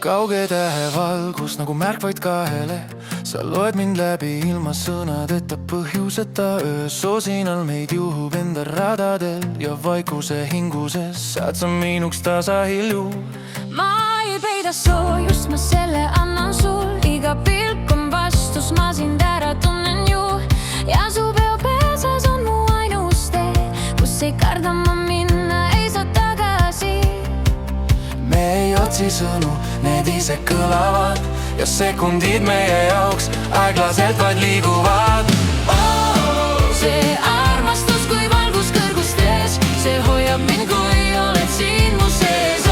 kauge tähevalgus nagu märk vaid kahele. Sa loed mind läbi ilma sõnadeta, põhjuseta öös sosinal meid juhub enda radadel ja vaikuse hinguses saad sa minuks tasahilju. Ma ei peida soojust, ma selle annan sul. Iga pilk on vastus, ma sind ära tunnen ju. Ja su peo pääses on mu ainus tee, kus ei karda ma minna, ei saa tagasi. Me ei otsi sõnu, need ise kõlavad ja sekundid meie jaoks aeglaselt vaid liiguvad. See armastus kui valgus kõrgustes, see hoiab mind, kui oled siin mu sees.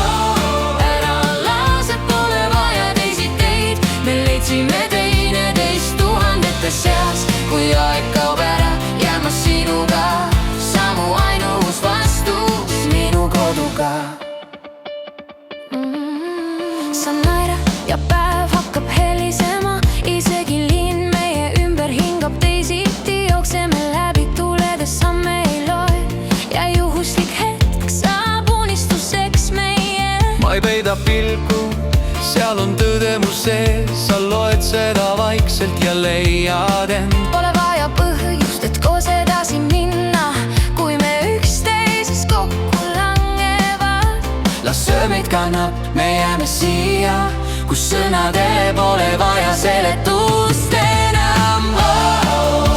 Ära lase, pole vaja teisi teid, me leidsime teineteist tuhandete seas. Kui aeg kaob ära, jään ma sinuga, sa mu ainus vastus minu koduga. Sa naerad ja päev hakkab helisema, isegi linn meie ümber hingab teisiti. Jookseme läbi tuledes, samme ei loe ja juhuslik hetk saab unistuseks meie. Ma ei peida pilku, seal on tõdemus sees. Sa loed seda vaikselt ja leiad end. Pole vaja põhjust, et koos edasi minna, kui me üksteises kokku langevad. Las öö meid kannab, me jääme siia, kus sõnadele pole vaja seletust enam.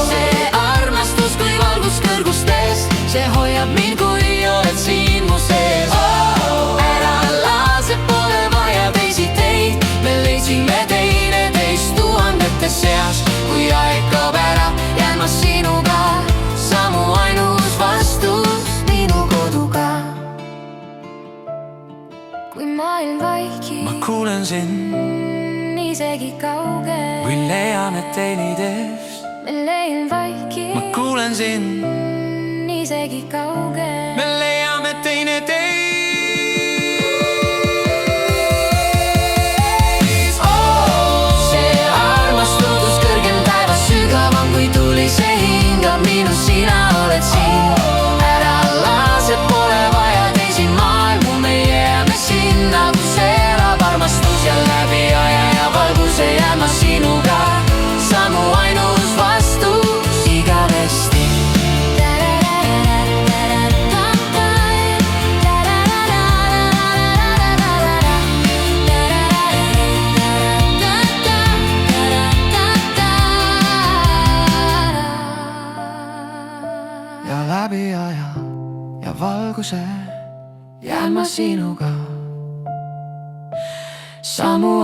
See armastus kui valgus kõrgustes, see hoiab mind, kui oled siin mu sees. Ära lase, pole vaja teisi teid, me leidsime teineteist tuhandete seas. Kui aeg kaob ära, jään ma sinuga, sa mu ainus vastus minu koduga. Kui maailm vaikib, ma kuulen sind, isegi kaugel. kui leiame teineteist. Me leil vaikib, Ma kuulen sind, isegi kaugel. me leiame teineteist. See armastus kõrgem taevas, sügavam kui tuli, see hingab minu, sina oled siin. Ära lase, pole vaja teisi maailmu, me jääme sinna, kus elab armastus ja läbi aja ja valguse jään ma sinuga, sa mu ainus vastus igavesti. Ja läbi aja ja valguse jään ma sinuga, sa mu